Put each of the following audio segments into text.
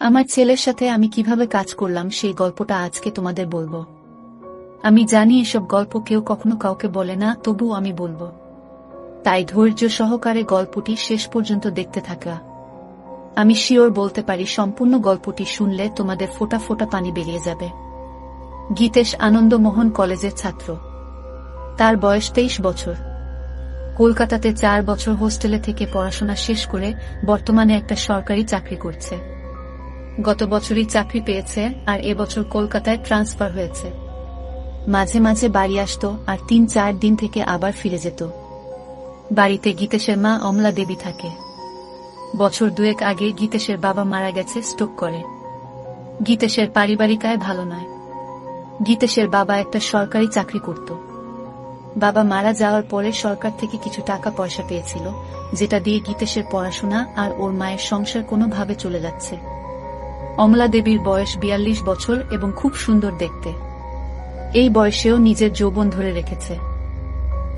আমার ছেলের সাথে আমি কিভাবে কাজ করলাম সেই গল্পটা আজকে তোমাদের বলবো। আমি জানি এসব গল্প কেউ কখনো কাউকে বলে না, তবুও আমি বলবো। তাই ধৈর্য সহকারে গল্পটি শেষ পর্যন্ত দেখতে থাকা। আমি শিওর বলতে পারি সম্পূর্ণ গল্পটি শুনলে তোমাদের ফোঁটা ফোঁটা পানি বেরিয়ে যাবে। গীতেশ আনন্দমোহন কলেজের ছাত্র। তার বয়স 23 বছর। কলকাতাতে 4 বছর হোস্টেলে থেকে পড়াশোনা শেষ করে বর্তমানে একটা সরকারি চাকরি করছে। গত বছরই চাকরি পেয়েছে আর এবছর কলকাতায় ট্রান্সফার হয়েছে। মাঝে মাঝে বাড়ি আসতো আর 3-4 দিন থেকে আবার ফিরে যেত। বাড়িতে গীতেশের মা অমলা দেবী থাকে। বছর 2 আগে গীতেশের বাবা মারা গেছে স্ট্রোক করে। গীতেশের পারিবারিক আয় ভালো নয়। গীতেশের বাবা একটা সরকারি চাকরি করত। বাবা মারা যাওয়ার পরে সরকার থেকে কিছু টাকা পয়সা পেয়েছিল, যেটা দিয়ে গীতেশের পড়াশোনা আর ওর মায়ের সংসার কোনোভাবে চলে যাচ্ছে। অমলা দেবীর বয়স 42 বছর এবং খুব সুন্দর দেখতে। এই বয়সেও নিজের যৌবন ধরে রেখেছে।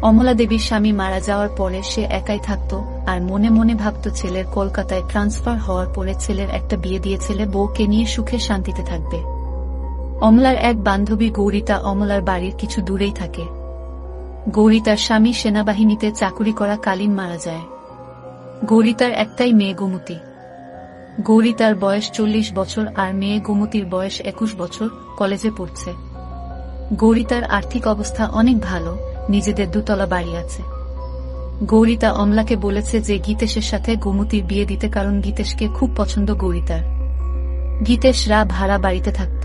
অমলা দেবীর স্বামী মারা যাওয়ার পরে সে একাই থাকত আর মনে মনে ভাবত ছেলের কলকাতায় ট্রান্সফার হওয়ার পরে ছেলের একটা বিয়ে দিয়ে ছেলে বউকে নিয়ে সুখে শান্তিতে থাকবে। অমলার এক বান্ধবী গৌরিতা অমলার বাড়ির কিছু দূরেই থাকে। গৌরিতার স্বামী সেনাবাহিনীতে চাকুরি করা কালীন মারা যায়। গৌরিতার একটাই মেয়ে গোমতী। গৌরিতার বয়স 40 বছর আর মেয়ে গোমতীর বয়স 21 বছর, কলেজে পড়ছে। গৌরিতার আর্থিক অবস্থা অনেক ভালো, নিজেদের 2 তলা বাড়ি আছে। গৌরিতা অমলাকে বলেছে যে গীতেশের সাথে গোমতীর বিয়ে দিতে, কারণ গীতেশকে খুব পছন্দ গৌরিতার। গীতেশরা ভাড়া বাড়িতে থাকত।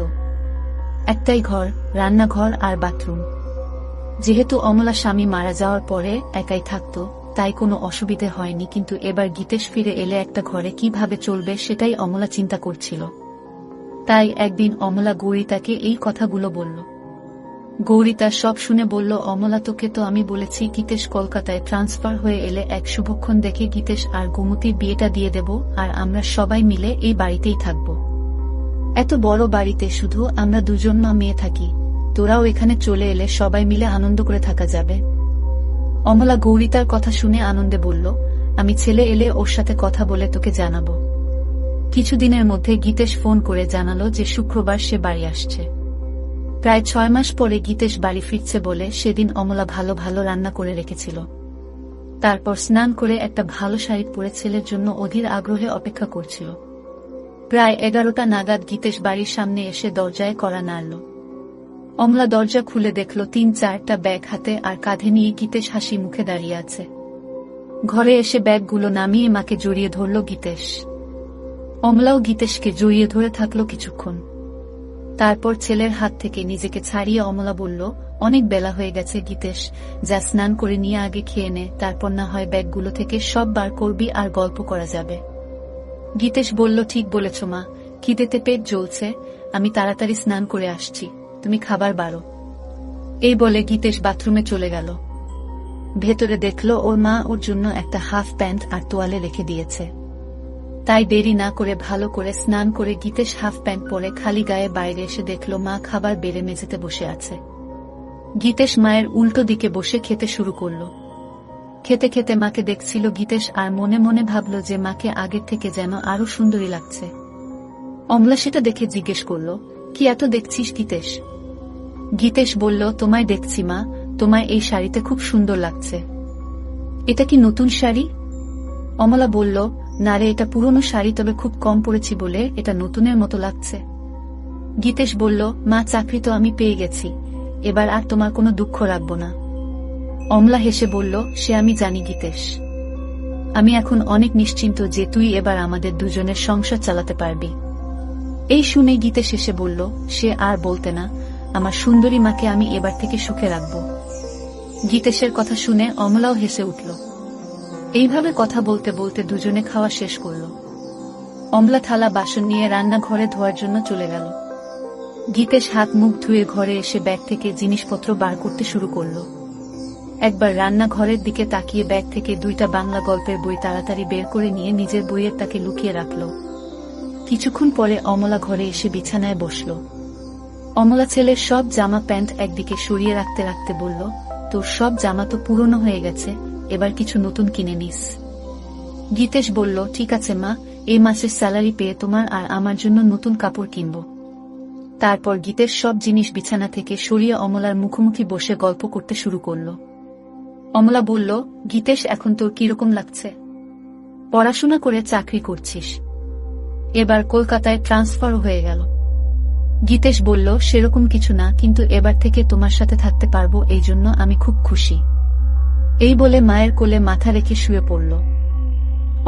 একটাই ঘর, রান্নাঘর আর বাথরুম। যেহেতু অমলা স্বামী মারা যাওয়ার পরে একাই থাকত, তাই কোনো অসুবিধে হয়নি, কিন্তু এবার গীতেশ ফিরে এলে একটা ঘরে কিভাবে চলবে সেটাই অমলা চিন্তা করছিল। তাই একদিন অমলা গৌরিতাকে এই কথাগুলো বলল। গৌরিতা সব শুনে বলল, অমলা তোকে তো আমি বলেছি গীতেশ কলকাতায় ট্রান্সফার হয়ে এলে এক শুভক্ষণ দেখে গীতেশ আর গোমতীর বিয়েটা দিয়ে দেব আর আমরা সবাই মিলে এই বাড়িতেই থাকব। এত বড় বাড়িতে শুধু আমরা 2জন মা মেয়ে থাকি, তোরাও এখানে চলে এলে সবাই মিলে আনন্দ করে থাকা যাবে। অমলা গৌরিতার কথা শুনে আনন্দে বলল, আমি ছেলে এলে ওর সাথে কথা বলে তোকে জানাবো। কিছুদিনের মধ্যে গীতেশ ফোন করে জানালো যে শুক্রবার সে বাড়ি আসছে। প্রায় 6 মাস পরে গীতেশ বাড়ি ফিরছে বলে সেদিন অমলা ভালো ভালো রান্না করে রেখেছিল। তারপর স্নান করে একটা ভালো শাড়ি পরে ছেলের জন্য অধীর আগ্রহে অপেক্ষা করছিল। প্রায় 11টা নাগাদ গীতেশ বাড়ির সামনে এসে দরজায় কড়া নাড়ল। অমলা দরজা খুলে দেখল 3-4টা ব্যাগ হাতে আর কাঁধে নিয়ে গীতেশ হাসি মুখে দাঁড়িয়ে আছে। ঘরে এসে ব্যাগগুলো নামিয়ে মাকে জড়িয়ে ধরল গীতেশ। অমলাও গীতেশকে জড়িয়ে ধরে থাকলো কিছুক্ষণ। তারপর ছেলের হাত থেকে নিজেকে ছাড়িয়ে অমলা বলল, অনেক বেলা হয়ে গেছে গীতেশ, যা স্নান করে নিয়ে আগে খেয়ে নে, তারপর না হয় ব্যাগগুলো থেকে সব বার করবি আর গল্প করা যাবে। গীতেশ বলল, ঠিক বলেছ মা, খিদেতে পেট জ্বলছে, আমি তাড়াতাড়ি স্নান করে আসছি, তুমি খাবার বাড়ো। এই বলে গীতেশ বাথরুমে চলে গেল। ভেতরে দেখল ওর মা ওর জন্য একটা হাফ প্যান্ট আর তোয়ালে রেখে দিয়েছে। তাই দেরি না করে ভালো করে স্নান করে গীতেশ হাফ প্যান্ট পরে খালি গায়ে বাইরে এসে দেখল মা খাবার বেড়ে মেঝেতে বসে আছে। গীতেশ মায়ের উল্টো দিকে বসে খেতে শুরু করল। খেতে খেতে মাকে দেখছিল গীতেশ আর মনে মনে ভাবল যে মাকে আগের থেকে যেন আরো সুন্দরী লাগছে। অমলা সেটা দেখে জিজ্ঞেস করল, কি এত দেখছিস গীতেশ? গীতেশ বলল, তোমায় দেখছি মা, তোমায় এই শাড়িতে খুব সুন্দর লাগছে। এটা কি নতুন শাড়ি? অমলা বলল, না রে, এটা পুরনো শাড়ি, তবে খুব কম পরেছি বলে এটা নতুনের মতো লাগছে। গীতেশ বলল, মা চাকরি তো আমি পেয়ে গেছি, এবার আর তোমার কোনো দুঃখ রাখবো না। অমলা হেসে বলল, সে আমি জানি গীতেশ, আমি এখন অনেক নিশ্চিন্ত যে তুই এবার আমাদের 2জনের সংসার চালাতে পারবি। এই শুনে গীতেশ এসে বলল, সে আর বলতে না, আমার সুন্দরী মাকে আমি এবার থেকে সুখে রাখব। গীতেশের কথা শুনে অমলাও হেসে উঠল। এইভাবে কথা বলতে বলতে 2জনে খাওয়া শেষ করল। অমলা থালা বাসন নিয়ে রান্নাঘরে ধোয়ার জন্য চলে গেল। গীতেশ হাত মুখ ধুয়ে ঘরে এসে ব্যাগ থেকে জিনিসপত্র বার করতে শুরু করল। একবার রান্নাঘরের দিকে তাকিয়ে ব্যাগ থেকে 2টা বাংলা গল্পের বই তাড়াতাড়ি বের করে নিয়ে নিজের বইয়ের তাকে লুকিয়ে রাখল। কিছুক্ষণ পরে অমলা ঘরে এসে বিছানায় বসল। অমলা ছেলের সব জামা প্যান্ট একদিকে সরিয়ে রাখতে রাখতে বলল, তোর সব জামা তো পুরনো হয়ে গেছে, এবার কিছু নতুন কিনে নিস। গীতেশ বলল, ঠিক আছে মা, এই মাসের স্যালারি পেয়ে তোমার আর আমার জন্য নতুন কাপড় কিনব। তারপর গীতেশ সব জিনিস বিছানা থেকে সরিয়ে অমলার মুখোমুখি বসে গল্প করতে শুরু করল। অমলা বলল, গীতেশ, এখন তোর কিরকম লাগছে? পড়াশোনা করে চাকরি করছিস, এবার কলকাতায় ট্রান্সফার হয়ে গেল। গীতেশ বলল, সেরকম কিছু না, কিন্তু এবার থেকে তোমার সাথে থাকতে পারবো, এই জন্য আমি খুব খুশি। এই বলে মায়ের কোলে মাথা রেখে শুয়ে পড়ল।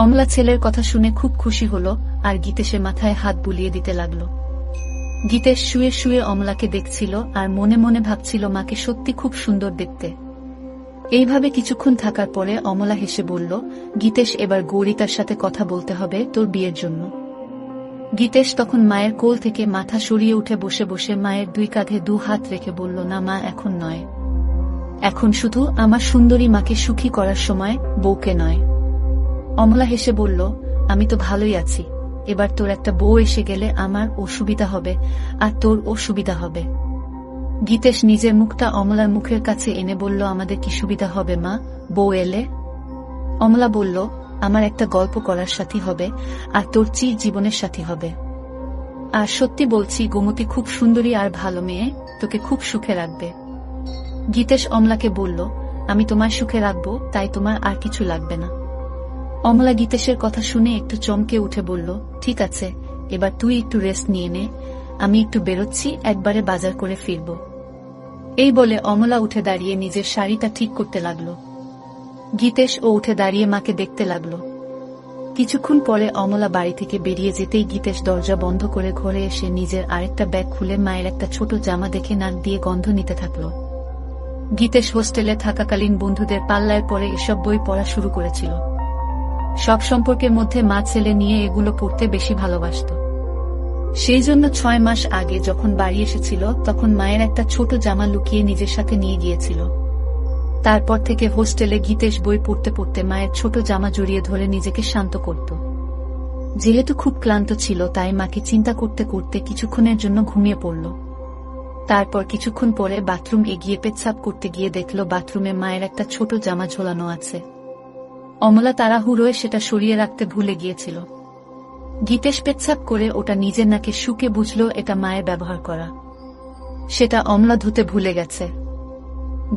অমলা ছেলের কথা শুনে খুব খুশি হল আর গীতেশের মাথায় হাত বুলিয়ে দিতে লাগল। গীতেশ শুয়ে শুয়ে অমলাকে দেখছিল আর মনে মনে ভাবছিল মাকে সত্যি খুব সুন্দর দেখতে। এইভাবে কিছুক্ষণ থাকার পরে অমলা হেসে বলল, গীতেশ, এবার গৌরিতার সাথে কথা বলতে হবে তোর বিয়ের জন্য। গীতেশ তখন মায়ের কোল থেকে মাথা সরিয়ে উঠে বসে বসে মায়ের দুই কাঁধে দু হাত রেখে বলল, না মা, এখন নয়, এখন শুধু আমার সুন্দরী মাকে সুখী করার সময়, বউকে নয়। অমলা হেসে বলল, আমি তো ভালোই আছি, এবার তোর একটা বউ এসে গেলে আমার অসুবিধা হবে আর তোর অসুবিধা হবে। গীতেশ নিজের মুখটা অমলার মুখের কাছে এনে বলল, আমাদের কি সুবিধা হবে মা, বউ এলে? অমলা বলল, আমার একটা গল্প করার সাথী হবে আর তোর চির জীবনের সাথী হবে। আর সত্যি বলছি, গোমতী খুব সুন্দরী আর ভালো মেয়ে, তোকে খুব সুখে রাখবে। গীতেশ অমলাকে বলল, আমি তোমায় সুখে রাখবো, তাই তোমার আর কিছু লাগবে না। অমলা গীতেশের কথা শুনে একটু চমকে উঠে বলল, ঠিক আছে, এবার তুই একটু রেস্ট নিয়ে নে, আমি একটু বেরোচ্ছি, একবারে বাজার করে ফিরব। এই বলে অমলা উঠে দাঁড়িয়ে নিজের শাড়িটা ঠিক করতে লাগল। গীতেশ ও উঠে দাঁড়িয়ে মাকে দেখতে লাগল। কিছুক্ষণ পরে অমলা বাড়ি থেকে বেরিয়ে যেতেই গীতেশ দরজা বন্ধ করে ঘরে এসে নিজের আরেকটা ব্যাগ খুলে মায়ের একটা ছোট জামা দেখে নাক দিয়ে গন্ধ নিতে থাকল। গীতেশ হোস্টেলে থাকাকালীন বন্ধুদের পাল্লায় পরে এসব বই পড়া শুরু করেছিল। সব সম্পর্কের মধ্যে মা ছেলে নিয়ে এগুলো পড়তে বেশি ভালোবাসত। সেই জন্য 6 মাস আগে যখন বাড়ি এসেছিল তখন মায়ের একটা ছোট জামা লুকিয়ে নিজের সাথে নিয়ে গিয়েছিল। তারপর থেকে হোস্টেলে গীতেশ বই পড়তে পড়তে মায়ের ছোট জামা জড়িয়ে ধরে নিজেকে শান্ত করত। যেহেতু খুব ক্লান্ত ছিল তাই মাকে চিন্তা করতে করতে কিছুক্ষণের জন্য ঘুমিয়ে পড়ল। তারপর কিছুক্ষণ পরে বাথরুম এগিয়ে পেচ্ছাপ করতে গিয়ে দেখল বাথরুমে মায়ের একটা ছোট জামা ঝোলানো আছে। অমলা তাড়াহুড়োয় সেটা সরিয়ে রাখতে ভুলে গিয়েছিল। গীতেশ পেচ্ছাপ করে ওটা নিজের নাকে শুকে বুঝল এটা মায়ের ব্যবহার করা। সেটা অমলা ধুতে ভুলে গেছে।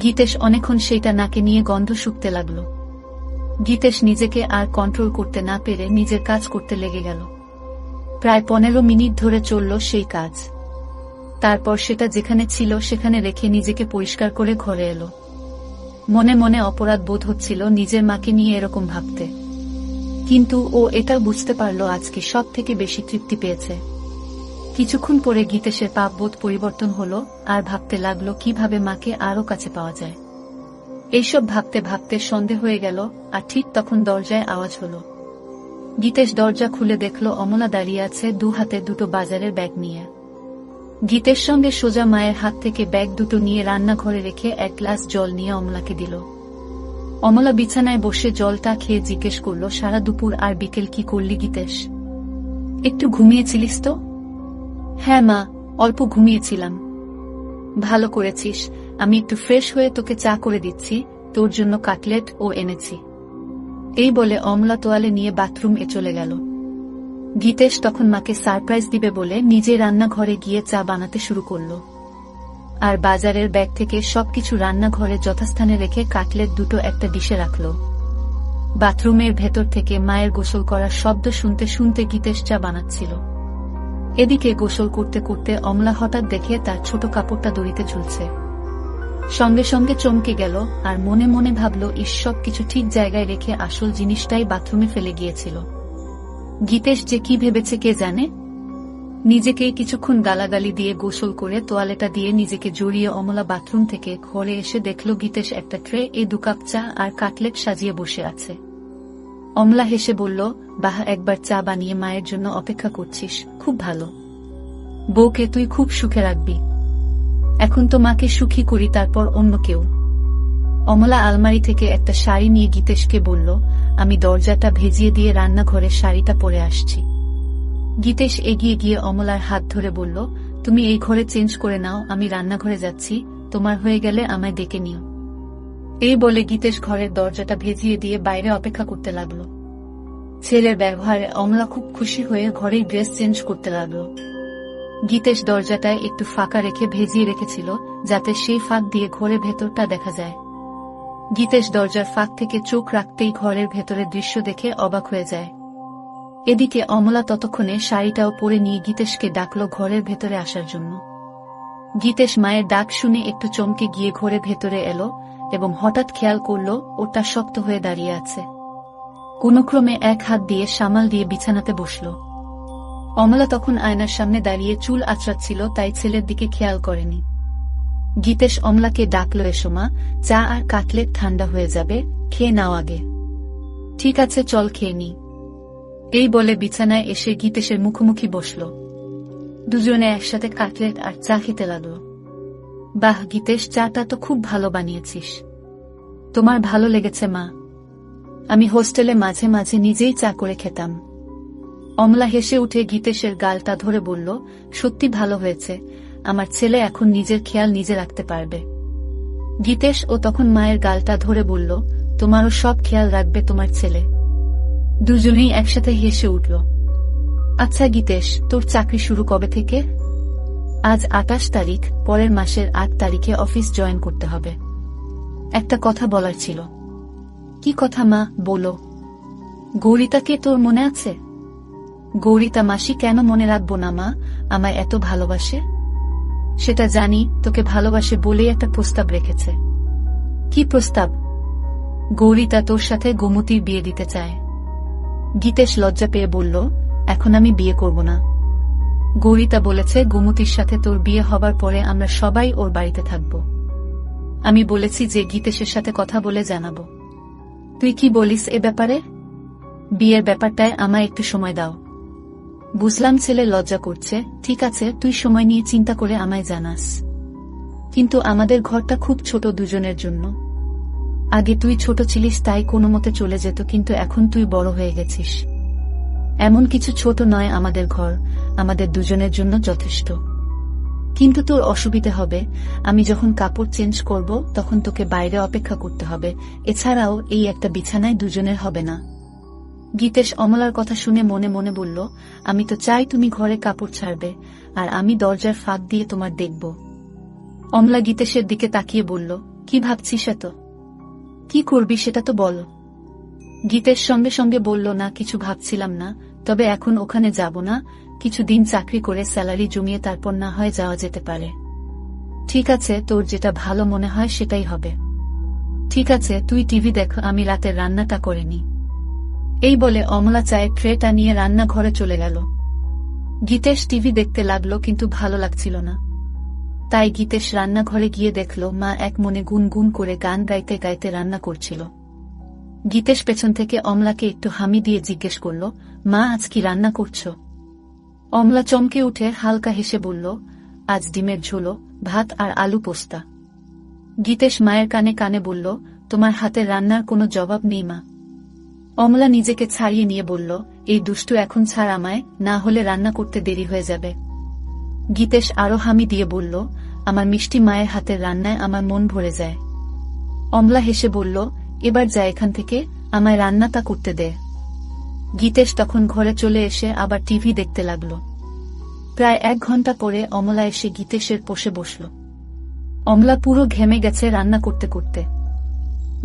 গীতেশ অনেকক্ষণ সেইটা নাকে নিয়ে গন্ধ শুকতে লাগল। গীতেশ নিজেকে আর কন্ট্রোল করতে না পেরে নিজের কাজ করতে লেগে গেল। প্রায় 15 মিনিট ধরে চলল সেই কাজ। তারপর সেটা যেখানে ছিল সেখানে রেখে নিজেকে পরিষ্কার করে ঘরে এলো। মনে মনে অপরাধ বোধ হচ্ছিল নিজের মাকে নিয়ে এরকম ভাবতে, কিন্তু ও এটা বুঝতে পারল আজকে সব থেকে বেশি তৃপ্তি পেয়েছে। কিছুক্ষণ পরে গীতেশের পাপবোধ পরিবর্তন হলো আর ভাবতে লাগলো কিভাবে মাকে আরো কাছে পাওয়া যায়। এইসব ভাবতে ভাবতে সন্ধে হয়ে গেল আর ঠিক তখন দরজায় আওয়াজ হলো। গীতেশ দরজা খুলে দেখল অমলা দাঁড়িয়ে আছে দু হাতে দুটো বাজারের ব্যাগ নিয়ে। গীতের সঙ্গে সোজা মায়ের হাত থেকে ব্যাগ দুটো নিয়ে রান্নাঘরে রেখে এক গ্লাস জল নিয়ে অমলাকে দিল। অমলা বিছানায় বসে জলটা খেয়ে জিজ্ঞেস করল, সারা দুপুর আর বিকেল কি করলি গীতেশ? একটু ঘুমিয়েছিলিস তো? হ্যাঁ মা, অল্প ঘুমিয়েছিলাম। ভালো করেছিস, আমি একটু ফ্রেশ হয়ে তোকে চা করে দিচ্ছি, তোর জন্য কাটলেট ও এনেছি। এই বলে অমলা তোয়ালে নিয়ে বাথরুমে চলে গেল। গীতেশ তখন মাকে সারপ্রাইজ দিবে বলে নিজে রান্নাঘরে গিয়ে চা বানাতে শুরু করল। আর বাজারের ব্যাগ থেকে সবকিছু রান্নাঘরে যথাস্থানে রেখে কাটলেট দুটো একটা ডিশে রাখল। বাথরুমের ভেতর থেকে মায়ের গোসল করার শব্দ শুনতে শুনতে গীতেশ চা বানাচ্ছিল। এদিকে গোসল করতে করতে অমলা হঠাৎ দেখে তার ছোট কাপড়টা দড়িতে ঝুলছে। সঙ্গে সঙ্গে চমকে গেল আর মনে মনে ভাবল, সব কিছু ঠিক জায়গায় রেখে আসল জিনিসটাই বাথরুমে ফেলে গিয়েছিল। গীতেশ যে কি ভেবেছে কে জানে। নিজেকে কিছুক্ষণ গালাগালি দিয়ে গোসল করে তোয়ালেটা দিয়ে নিজেকে জড়িয়ে অমলা বাথরুম থেকে ঘরে এসে দেখল গীতেশ একটা ট্রে 2 কাপ চা আর কাটলেট সাজিয়ে বসে আছে। অমলা হেসে বলল, বাহ, একবার চা বানিয়ে মায়ের জন্য অপেক্ষা করছিস, খুব ভালো। বউকে তুই খুব সুখে রাখবি। এখন তো মাকে সুখী করি, তারপর অন্য কেউ। অমলা আলমারি থেকে একটা শাড়ি নিয়ে গীতেশকে বলল, আমি দরজাটা ভেজিয়ে দিয়ে রান্নাঘরের শাড়িটা পরে আসছি। গীতেশ এগিয়ে গিয়ে অমলার হাত ধরে বলল, তুমি এই ঘরে চেঞ্জ করে নাও, আমি রান্নাঘরে যাচ্ছি, তোমার হয়ে গেলে আমায় ডেকে নিও। এই বলে গীতেশ ঘরের দরজাটা ভেজিয়ে দিয়ে বাইরে অপেক্ষা করতে লাগল। ছেলের ব্যবহারে অমলা খুব খুশি হয়ে ঘরেই ড্রেস চেঞ্জ করতে লাগলো। গীতেশ দরজাটায় একটু ফাঁকা রেখে ভেজিয়ে রেখেছিল যাতে সেই ফাঁক দিয়ে ঘরের ভেতরটা দেখা যায়। গীতেশ দরজার ফাঁক থেকে চোখ রাখতেই ঘরের ভেতরের দৃশ্য দেখে অবাক হয়ে যায়। এদিকে অমলা ততক্ষণে শাড়িটাও পরে নিয়ে গীতেশকে ডাকল ঘরের ভেতরে আসার জন্য। গীতেশ মায়ের ডাক শুনে একটু চমকে গিয়ে ঘরের ভেতরে এলো এবং হঠাৎ খেয়াল করল ওটা শক্ত হয়ে দাঁড়িয়ে আছে। কোনক্রমে এক হাত দিয়ে সামাল দিয়ে বিছানাতে বসল। অমলা তখন আয়নার সামনে দাঁড়িয়ে চুল আঁচড়াচ্ছিল, তাই ছেলের দিকে খেয়াল করেনি। গীতেশ অমলাকে ডাকল, এসো মা, চা আর কাটলেট ঠান্ডা হয়ে যাবে, খেয়ে নাও আগে। ঠিক আছে, চল খেয়ে নি। এই বলে বিছানায় এসে গীতেশের মুখোমুখি বসল। দুজনে একসাথে কাটলেট আর চা খেতে লাগল। বাহ গীতেশ, চাটা তো খুব ভালো বানিয়েছিস। তোমার ভালো লেগেছে মা? আমি হোস্টেলে মাঝে মাঝে নিজেই চা করে খেতাম। অমলা হেসে উঠে গীতেশের গালটা ধরে বলল, সত্যি ভালো হয়েছে, আমার ছেলে এখন নিজের খেয়াল নিজে রাখতে পারবে। গীতেশ ও তখন মায়ের গালটা ধরে বলল, তোমারও সব খেয়াল রাখবে তোমার ছেলে। দুজনেই একসাথে হেসে উঠল। আচ্ছা গীতেশ, তোর চাকরি শুরু কবে থেকে? আজ 28 তারিখ, পরের মাসের 8 তারিখে অফিস জয়েন করতে হবে। একটা কথা বলার ছিল। কি কথা মা, বলো। গৌরিতাকে তোর মনে আছে? গৌরিতা মাসি কেন মনে রাখবো না মা, আমায় এত ভালোবাসে। সেটা জানি, তোকে ভালোবাসে বলেই একটা প্রস্তাব রেখেছে। কি প্রস্তাব? গৌরিতা তোর সাথে গোমতীর বিয়ে দিতে চায়। গীতেশ লজ্জা পেয়ে বলল, এখন আমি বিয়ে করব না। গৌরিতা বলেছে গোমতীর সাথে তোর বিয়ে হবার পরে আমরা সবাই ওর বাড়িতে থাকব। আমি বলেছি যে গীতেশের সাথে কথা বলে জানাবো। তুই কি বলিস এ ব্যাপারে? বিয়ের ব্যাপারটায় আমায় একটু সময় দাও। বুঝলাম ছেলে লজ্জা করছে, ঠিক আছে, তুই সময় নিয়ে চিন্তা করে আমায় জানাস। কিন্তু আমাদের ঘরটা খুব ছোট দুজনের জন্য। আগে তুই ছোট ছিলিস তাই কোনো মতে চলে যেত, কিন্তু এখন তুই বড় হয়ে গেছিস। এমন কিছু ছোট নয় আমাদের ঘর, আমাদের দুজনের জন্য যথেষ্ট। কিন্তু তোর অসুবিধে হবে, আমি যখন কাপড় চেঞ্জ করব তখন তোকে বাইরে অপেক্ষা করতে হবে, এছাড়াও এই একটা বিছানায় দুজনের হবে না। গীতেশ অমলার কথা শুনে মনে মনে বলল, আমি তো চাই তুমি ঘরে কাপড় ছাড়বে আর আমি দরজার ফাঁক দিয়ে তোমার দেখব। অমলা গীতেশের দিকে তাকিয়ে বলল, কি ভাবছিস এত? কি করবি সেটা তো বল। গীতেশ সঙ্গে সঙ্গে বলল, না কিছু ভাবছিলাম না, তবে এখন ওখানে যাব না, কিছুদিন চাকরি করে স্যালারি জমিয়ে তারপর না হয় যাওয়া যেতে পারে। ঠিক আছে, তোর যেটা ভালো মনে হয় সেটাই হবে। ঠিক আছে, তুই টিভি দেখ, আমি রাতের রান্নাটা করে নি। এই বলে অমলা চায়ের ট্রেটা নিয়ে রান্নাঘরে চলে গেল। গীতেশ টিভি দেখতে লাগলো, কিন্তু ভালো লাগছিল না। তাই গীতেশ রান্নাঘরে গিয়ে দেখল মা এক মনে গুনগুন করে গান গাইতে গাইতে রান্না করছিল। গীতেশ পেছন থেকে অমলাকে একটু হামি দিয়ে জিজ্ঞেস করল, মা আজ কি রান্না করছো? অমলা চমকে উঠে হালকা হেসে বলল, আজ ডিমের ঝোল, ভাত আর আলু পোস্তা। গীতেশ মায়ের কানে কানে বলল, তোমার হাতের রান্নার কোনো জবাব নেই মা। অমলা নিজেকে ছাড়িয়ে নিয়ে বলল, এই দুষ্টু এখন ছাড় আমায়, না হলে রান্না করতে দেরি হয়ে যাবে। গীতেশ আরো হামি দিয়ে বলল, আমার মিষ্টি মায়ের হাতের রান্নায় আমার মন ভরে যায়। অমলা হেসে বলল, এবার যা এখান থেকে, আমায় রান্নাটা করতে দে। গীতেশ তখন ঘরে চলে এসে আবার টিভি দেখতে লাগল। প্রায় 1 ঘন্টা পরে অমলা এসে গীতেশের পাশে বসল। অমলা পুরো ঘেমে গেছে রান্না করতে করতে।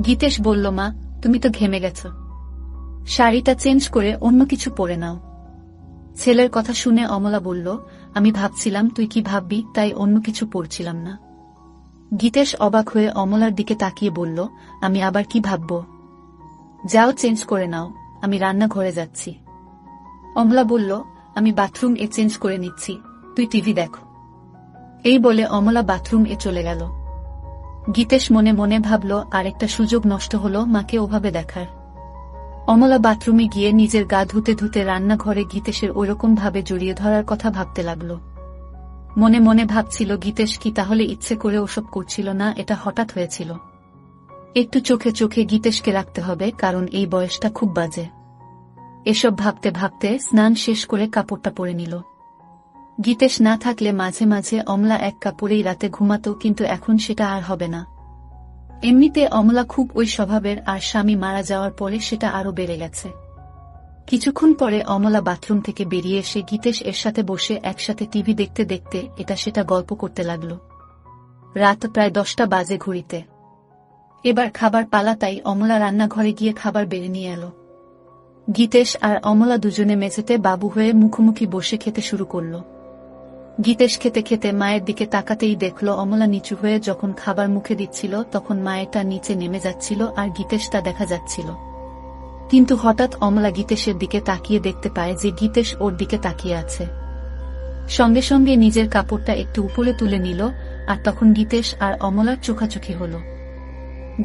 গীতেশ বলল, মা তুমি তো ঘেমে গেছ, শাড়িটা চেঞ্জ করে অন্য কিছু পরে নাও। ছেলের কথা শুনে অমলা বলল, আমি ভাবছিলাম তুই কি ভাববি, তাই অন্য কিছু পরছিলাম না। গীতেশ অবাক হয়ে অমলার দিকে তাকিয়ে বলল, আমি আবার কি ভাবব? যাও চেঞ্জ করে নাও, আমি রান্নাঘরে যাচ্ছি। অমলা বলল, আমি বাথরুম এ চেঞ্জ করে নিচ্ছি, তুই টিভি দেখো। এই বলে অমলা বাথরুম এ চলে গেল। গীতেশ মনে মনে ভাবল, আরেকটা সুযোগ নষ্ট হলো মাকে ওভাবে দেখার। অমলা বাথরুমে গিয়ে নিজের গা ধুতে ধুতে রান্নাঘরে গীতেশের ওইরকম ভাবে জড়িয়ে ধরার কথা ভাবতে লাগল। মনে মনে ভাবছিল, গীতেশ কি তাহলে ইচ্ছে করে ওসব করছিল না, এটা হঠাৎ হয়েছিল। একটু চোখে চোখে গীতেশকে রাখতে হবে, কারণ এই বয়সটা খুব বাজে। এসব ভাবতে ভাবতে স্নান শেষ করে কাপড়টা পরে নিল। গীতেশ না থাকলে মাঝে মাঝে অমলা এক কাপড়েই রাতে ঘুমাত, কিন্তু এখন সেটা আর হবে না। এমনিতে অমলা খুব ওই স্বভাবের, আর স্বামী মারা যাওয়ার পরে সেটা আরো বেড়ে গেছে। কিছুক্ষণ পরে অমলা বাথরুম থেকে বেরিয়ে এসে গীতেশ এর সাথে বসে একসাথে টিভি দেখতে দেখতে এটা সেটা গল্প করতে লাগল। রাত প্রায় 10টা বাজে ঘড়িতে। এবার খাবার পালা, তাই অমলা রান্নাঘরে গিয়ে খাবার বেড়ে নিয়ে এলো। গীতেশ আর অমলা দুজনে মেঝেতে বাবু হয়ে মুখোমুখি বসে খেতে শুরু করল। গীতেশ খেতে খেতে মায়ের দিকে তাকাতেই দেখল অমলা নিচু হয়ে যখন খাবার মুখে দিচ্ছিল তখন মায়েরটা নিচে নেমে যাচ্ছিল আর গীতেশ তা দেখা যাচ্ছিল। কিন্তু হঠাৎ অমলা গীতেশের দিকে তাকিয়ে দেখতে পায় যে গীতেশ ওর দিকে তাকিয়ে আছে। সঙ্গে সঙ্গে নিজের কাপড়টা একটু উপরে তুলে নিল আর তখন গীতেশ আর অমলার চোখাচোখি হল।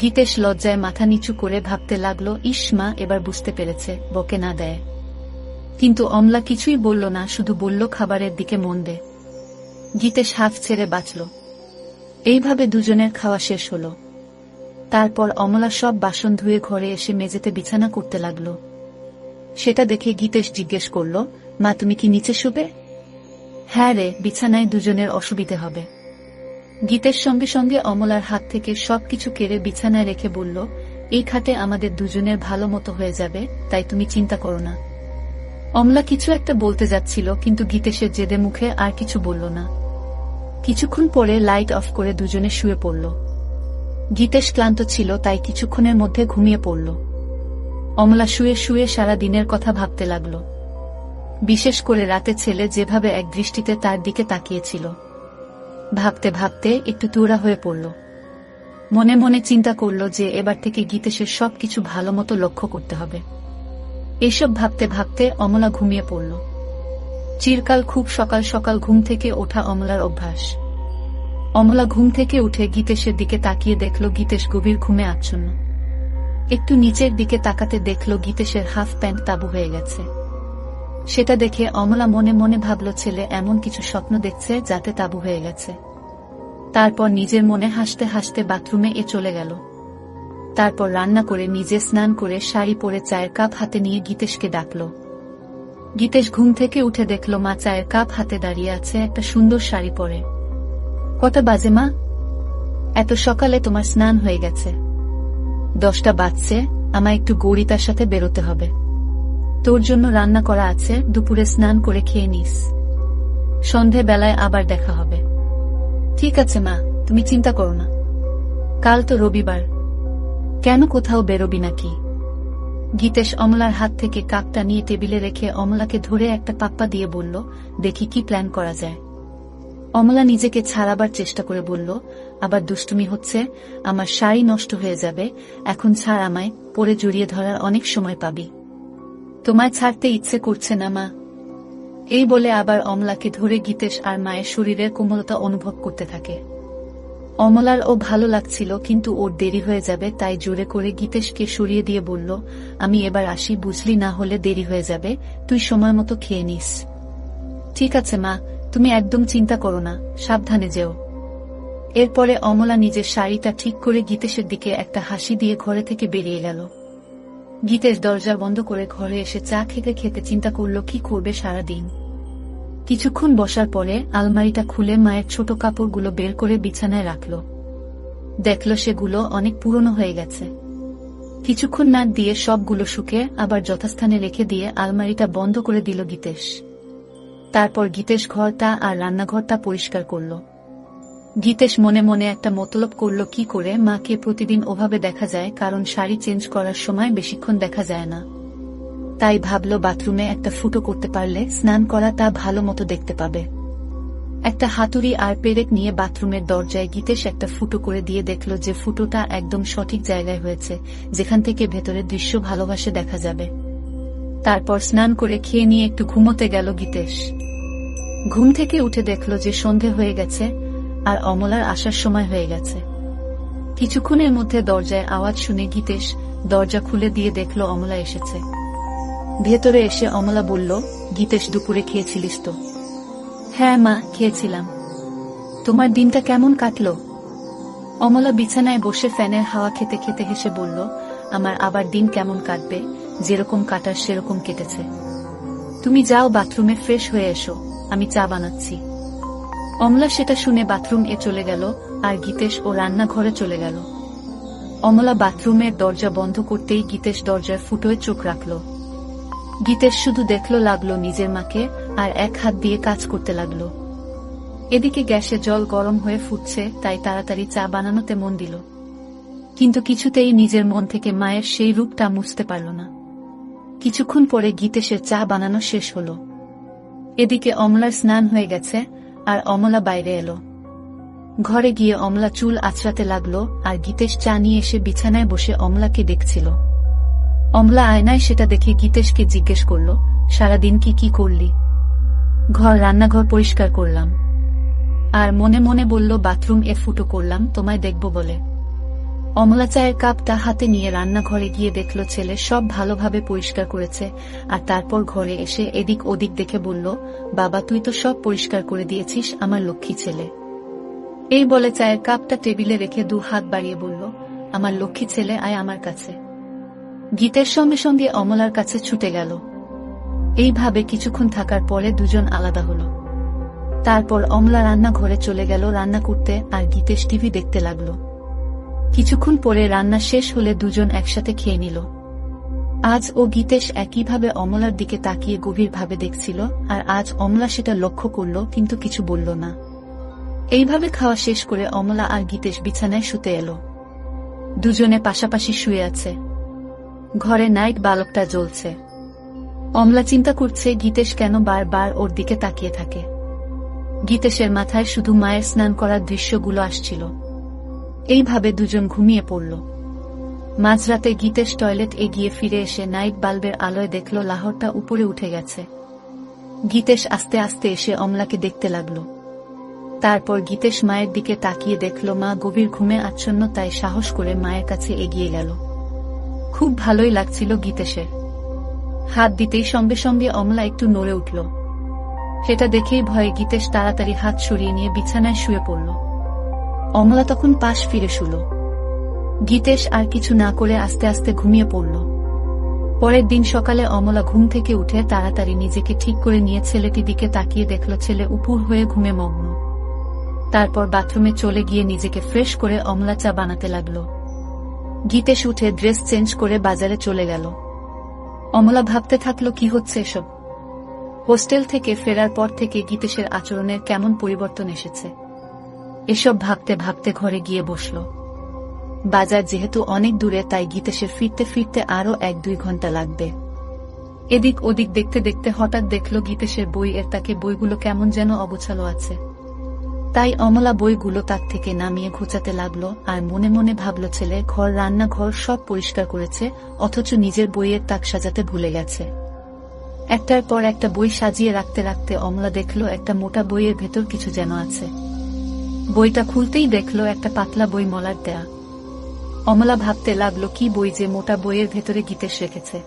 গীতেশ লজ্জায় মাথা নিচু করে ভাবতে লাগলো, ইস মা এবার বুঝতে পেরেছে, বকে না দেয়। কিন্তু অমলা কিছুই বলল না, শুধু বলল খাবারের দিকে মন দে। গীতেশ হাফ ছেড়ে বাঁচল। এইভাবে দুজনের খাওয়া শেষ হল। তারপর অমলা সব বাসন ধুয়ে ঘরে এসে মেঝেতে বিছানা করতে লাগল। সেটা দেখে গীতেশ জিজ্ঞেস করল, মা তুমি কি নিচে শুবে? হ্যাঁ রে, বিছানায় দুজনের অসুবিধে হবে। গীতেশ সঙ্গে সঙ্গে অমলার হাত থেকে সবকিছু কেড়ে বিছানায় রেখে বলল, এই খাটে আমাদের দুজনের ভালো মতো হয়ে যাবে, তাই তুমি চিন্তা করো না। অমলা কিছু একটা বলতে যাচ্ছিল কিন্তু গীতেশের জেদে মুখে আর কিছু বলল না। কিছুক্ষণ পরে লাইট অফ করে দুজনে শুয়ে পড়ল। গীতেশ ক্লান্ত ছিল তাই কিছুক্ষণের মধ্যে ঘুমিয়ে পড়ল। অমলা শুয়ে শুয়ে সারা দিনের কথা ভাবতে লাগল, বিশেষ করে রাতে ছেলে যেভাবে এক দৃষ্টিতে তার দিকে তাকিয়েছিল। ভাবতে ভাবতে একটু তুরা হয়ে পড়ল। মনে মনে চিন্তা করল যে এবার থেকে গীতেশের সবকিছু ভালো মতো লক্ষ্য করতে হবে। এইসব ভাবতে ভাবতে অমলা ঘুমিয়ে পড়ল। চিরকাল খুব সকাল সকাল ঘুম থেকে ওঠা অমলার অভ্যাস। অমলা ঘুম থেকে উঠে গীতেশের দিকে তাকিয়ে দেখল গীতেশ গভীর ঘুমে আচ্ছন্ন। একটু নিচের দিকে তাকাতে দেখল গীতেশের হাফ প্যান্ট তাবু হয়ে গেছে। সেটা দেখে অমলা মনে মনে ভাবল ছেলে এমন কিছু স্বপ্ন দেখছে যাতে তাবু হয়ে গেছে। তারপর নিজের মনে হাসতে হাসতে বাথরুমে চলে গেল। তারপর রান্না করে নিজে স্নান করে শাড়ি পরে চায়ের কাপ হাতে নিয়ে গীতেশকে ডাকল। গীতেশ ঘুম থেকে উঠে দেখল মা চায়ের কাপ হাতে দাঁড়িয়ে আছে একটা সুন্দর শাড়ি পরে। কটা বাজে মা? এত সকালে তোমার স্নান হয়ে গেছে? 10টা বাজছে, আমায় একটু গৌরিতার সাথে বেরোতে হবে। তোর জন্য রান্না করা আছে, দুপুরে স্নান করে খেয়ে নিস। সন্ধে বেলায় আবার দেখা হবে। ঠিক আছে মা, তুমি চিন্তা করো না। কাল তো রবিবার, কেন কোথাও বেরোবি নাকি? গীতেশ অমলার হাত থেকে কাপটা নিয়ে টেবিলে রেখে অমলাকে ধরে একটা পাপ্পা দিয়ে বলল, দেখি কি প্ল্যান করা যায়। অমলা নিজেকে ছাড়াবার চেষ্টা করে বলল, আবার দুষ্টুমি হচ্ছে, আমার শাড়ি নষ্ট হয়ে যাবে, এখন ছাড় আমায়, পরে জড়িয়ে ধরার অনেক সময় পাবি। তোমায় ছাড়তে ইচ্ছে করছে না মা। এই বলে আবার অমলাকে ধরে গীতেশ আর মায়ের শরীরের কোমলতা অনুভব করতে থাকে। অমলার ও ভালো লাগছিল কিন্তু ওর দেরি হয়ে যাবে, তাই জোরে করে গীতেশকে সরিয়ে দিয়ে বলল, আমি এবার আসি, বুঝলি, না হলে দেরি হয়ে যাবে, তুই সময় মতো খেয়ে নিস। ঠিক আছে মা, তুমি একদম চিন্তা করো না, সাবধানে যেও। এরপরে অমলা নিজের শাড়িটা ঠিক করে গীতেশের দিকে একটা হাসি দিয়ে ঘরে থেকে বেরিয়ে গেল। গীতেশ দরজা বন্ধ করে ঘরে এসে চা খেতে খেতে চিন্তা করল কি করবে সারাদিন। কিছুক্ষণ বসার পরে আলমারিটা খুলে মায়ের ছোট কাপড়গুলো বের করে বিছানায় রাখল। দেখল সেগুলো অনেক পুরনো হয়ে গেছে। কিছুক্ষণ নাক দিয়ে সবগুলো শুকে আবার যথাস্থানে রেখে দিয়ে আলমারিটা বন্ধ করে দিল গীতেশ। তারপর গীতেশ ঘরটা আর রান্নাঘরটা পরিষ্কার করল। গীতেশ মনে মনে একটা মতলব করল কি করে মাকে প্রতিদিন ওভাবে দেখা যায়, কারণ শাড়ি চেঞ্জ করার সময় বেশিক্ষণ দেখা যায় না। তাই ভাবল বাথরুমে একটা ফুটো করতে পারলে স্নান করা তা ভালো মতো দেখতে পাবে। একটা হাতুড়ি আর পেরেক নিয়ে বাথরুমের দরজায় গীতেশ একটা ফুটো করে দিয়ে দেখল যে ফুটোটা একদম সঠিক জায়গায় হয়েছে, যেখান থেকে ভেতরের দৃশ্য ভালোবাসে দেখা যাবে। তারপর স্নান করে খেয়ে নিয়ে একটু ঘুমোতে গেল গীতেশ। ঘুম থেকে উঠে দেখল যে সন্ধে হয়ে গেছে আর অমলার আসার সময় হয়ে গেছে। কিছুক্ষণের মধ্যে দরজায় আওয়াজ শুনে গীতেশ দরজা খুলে দিয়ে দেখল অমলা এসেছে। ভেতরে এসে অমলা বলল, গীতেশ দুপুরে খেয়েছিলিস তো? হ্যাঁ মা, খেয়েছিলাম। তোমার দিনটা কেমন কাটলো? অমলা বিছানায় বসে ফ্যানের হাওয়া খেতে খেতে হেসে বলল, আমার আবার দিন কেমন কাটবে, যেরকম কাটার সেরকম কেটেছে। তুমি যাও বাথরুমে ফ্রেশ হয়ে এসো, আমি চা বানাচ্ছি। অমলা সেটা শুনে বাথরুম চলে গেল আর গীতেশ ও রান্নাঘরে চলে গেল। অমলা বাথরুমের দরজা বন্ধ করতেই গীতেশ দরজার ফুটোয় চোখ রাখল। গীতেশ শুধু দেখলো লাগলো নিজের মাকে, আর এক হাত দিয়ে কাজ করতে লাগলো। এদিকে গ্যাসে জল গরম হয়ে ফুটছে, তাই তাড়াতাড়ি চা বানানোতে মন দিল। কিন্তু কিছুতেই নিজের মন থেকে মায়ের সেই রূপটা মুছতে পারল না। কিছুক্ষণ পরে গীতেশের চা বানানো শেষ হলো। এদিকে অমলার স্নান হয়ে গেছে, আর অমলা বাইরে এলো। ঘরে গিয়ে অমলা চুল আঁচড়াতে লাগলো, আর গীতেশ চা নিয়ে এসে বিছানায় বসে অমলাকে দেখছিল। অমলা আয়নায় সেটা দেখে গীতেশকে জিজ্ঞেস করল, সারাদিন কি করলি? রান্নাঘর পরিষ্কার করলাম। আর মনে মনে বলল, বাথরুম ফুটো করলাম তোমায় দেখব বলে। অমলা চায়ের কাপটা হাতে নিয়ে রান্নাঘরে গিয়ে দেখল ছেলে সব ভালোভাবে পরিষ্কার করেছে, আর তারপর ঘরে এসে এদিক ওদিক দেখে বলল, বাবা তুই তো সব পরিষ্কার করে দিয়েছিস, আমার লক্ষ্মী ছেলে। এই বলে চায়ের কাপটা টেবিলে রেখে 2 হাত বাড়িয়ে বলল, আমার লক্ষ্মী ছেলে আয় আমার কাছে। গীতের সঙ্গে সঙ্গে অমলার কাছে ছুটে গেল। এইভাবে কিছুক্ষণ থাকার পরে দুজন আলাদা হলো। তারপর অমলা রান্নাঘরে চলে গেল রান্না করতে, আর গীতেশ টিভি দেখতে লাগলো। কিছুক্ষণ পরে রান্না শেষ হলে দুজন একসাথে খেয়ে নিল। আজ ও গীতেশ একইভাবে অমলার দিকে তাকিয়ে গভীরভাবে দেখছিল, আর আজ অমলা সেটা লক্ষ্য করল কিন্তু কিছু বলল না। এইভাবে খাওয়া শেষ করে অমলা আর গীতেশ বিছানায় শুতে এলো। দুজনে পাশাপাশি শুয়ে আছে। ঘরে নাইট বাল্বটা জ্বলছে। অমলা চিন্তা করছে গীতেশ কেন বারবার ওর দিকে তাকিয়ে থাকে। গীতেশের মাথায় শুধু মায়ের স্নান করার দৃশ্যগুলো আসছিল। এইভাবে দুজন ঘুমিয়ে পড়ল। মাঝরাতে গীতেশ টয়লেট গিয়ে ফিরে এসে নাইট বাল্বের আলোয় দেখল লাহরটা উপরে উঠে গেছে। গীতেশ আস্তে আস্তে এসে অমলাকে দেখতে লাগলো। তারপর গীতেশ মায়ের দিকে তাকিয়ে দেখল মা গভীর ঘুমে আচ্ছন্ন, তাই সাহস করে মায়ের কাছে এগিয়ে গেল। খুব ভালোই লাগছিল গীতেশের। হাত দিতেই সঙ্গে সঙ্গে অমলা একটু নড়ে উঠল। সেটা দেখেই ভয়ে গীতেশ তাড়াতাড়ি হাত সরিয়ে নিয়ে বিছানায় শুয়ে পড়ল। অমলা তখন পাশ ফিরে শুল। গীতেশ আর কিছু না করে আস্তে আস্তে ঘুমিয়ে পড়ল। পরের দিন সকালে অমলা ঘুম থেকে উঠে তাড়াতাড়ি নিজেকে ঠিক করে নিয়ে ছেলেটির দিকে তাকিয়ে দেখল ছেলে উপুর হয়ে ঘুমে মগ্ন। তারপর বাথরুমে চলে গিয়ে নিজেকে ফ্রেশ করে অমলা চা বানাতে লাগলো। গীতেশ উঠে ড্রেস চেঞ্জ করে বাজারে চলে গেল। অমলা ভাবতে থাকলো কি হচ্ছে এসব। হোস্টেল থেকে ফেরার পর থেকে গীতেশের আচরণের কেমন পরিবর্তন এসেছে। এসব ভাবতে ভাবতে ঘরে গিয়ে বসল। বাজার যেহেতু অনেক দূরে, তাই গীতেশের ফিরতে ফিরতে আরো 1-2 ঘন্টা লাগবে। এদিক ওদিক দেখতে দেখতে হঠাৎ দেখল গীতেশের বইয়ের তাকে বইগুলো কেমন যেন অগোছালো আছে। তাই অমলা বইগুলো তাক থেকে নামিয়ে ঘোচাতে লাগলো, আর মনে মনে ভাবল ছেলে রান্নাঘর সব পরিষ্কার করেছে, অথচ নিজের বইয়ের তাক সাজাতে ভুলে গেছে। একটার পর একটা বই সাজিয়ে রাখতে রাখতে অমলা দেখল একটা মোটা বইয়ের ভেতর কিছু যেন আছে। বইটা খুলতেই দেখল একটা পাতলা বই মলাট দেয়া। অমলা ভাবতে লাগলো কি বই যে মোটা বইয়ের ভেতরে গীতেশ রেখেছে।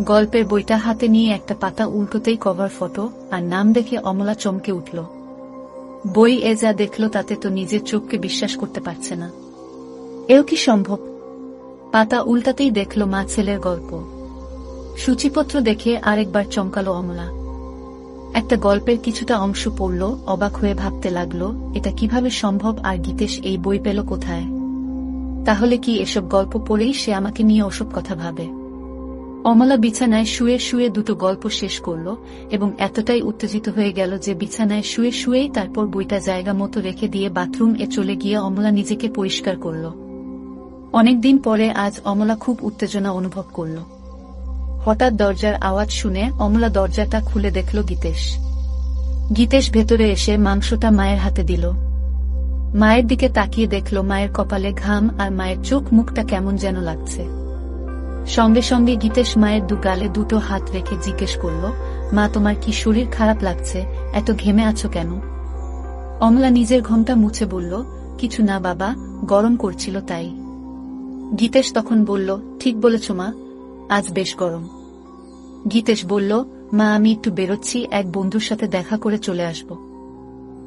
গল্পের বইটা হাতে নিয়ে একটা পাতা উল্টোতেই কভার ফটো আর নাম দেখে অমলা চমকে উঠল। বই যা দেখল তাতে তো নিজের চোখকে বিশ্বাস করতে পারছে না। এও কি সম্ভব? পাতা উল্টাতেই দেখল মা ছেলের গল্প। সূচিপত্র দেখে আরেকবার চমকালো অমলা। একটা গল্পের কিছুটা অংশ পড়ল, অবাক হয়ে ভাবতে লাগলো এটা কিভাবে সম্ভব, আর গীতেশ এই বই পেল কোথায়? তাহলে কি এসব গল্প পড়েই সে আমাকে নিয়ে ওসব কথা ভাবে? অমলা বিছানায় শুয়ে শুয়ে 2টো গল্প শেষ করল এবং এতটাই উত্তেজিত হয়ে গেল যে বিছানায় শুয়ে শুয়েই তারপর বইটা জায়গা মতো রেখে দিয়ে বাথরুম চলে গিয়ে অমলা নিজেকে পরিষ্কার করল। অনেকদিন পরে আজ অমলা খুব উত্তেজনা অনুভব করল। হঠাৎ দরজার আওয়াজ শুনে অমলা দরজাটা খুলে দেখল গীতেশ। গীতেশ ভেতরে এসে মাংসটা মায়ের হাতে দিল। মায়ের দিকে তাকিয়ে দেখল মায়ের কপালে ঘাম, আর মায়ের চোখ মুখটা কেমন যেন লাগছে। সঙ্গে সঙ্গে গীতেশ মায়ের 2 গালে 2টো হাত রেখে জিজ্ঞেস করল, মা তোমার কি শরীর খারাপ লাগছে? এত ঘেমে আছো কেন? অমলা নিজের ঘোমটা মুছে বলল, কিছু না বাবা, গরম করছিল তাই। গীতেশ তখন বলল, ঠিক বলেছ মা, আজ বেশ গরম। গীতেশ বলল, মা আমি একটু বেরোচ্ছি, এক বন্ধুর সাথে দেখা করে চলে আসব।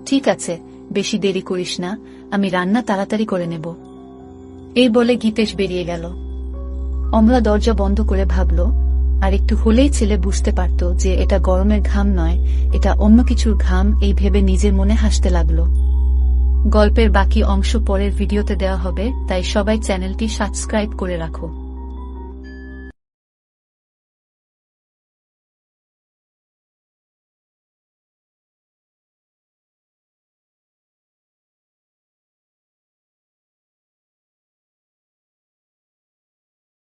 ঠিক আছে, বেশি দেরি করিস না, আমি রান্না তাড়াতাড়ি করে নেব। এই বলে গীতেশ বেরিয়ে গেল। অমলা দরজা বন্ধ করে ভাবল, আর একটু হলেই ছেলে বুঝতে পারত যে এটা গরমের ঘাম নয়, এটা অন্য কিছুর ঘাম। এই ভেবে নিজের মনে হাসতে লাগলো। গল্পের বাকি অংশ পরের ভিডিওতে দেওয়া হবে, তাই সবাই চ্যানেলটি সাবস্ক্রাইব করে রাখো।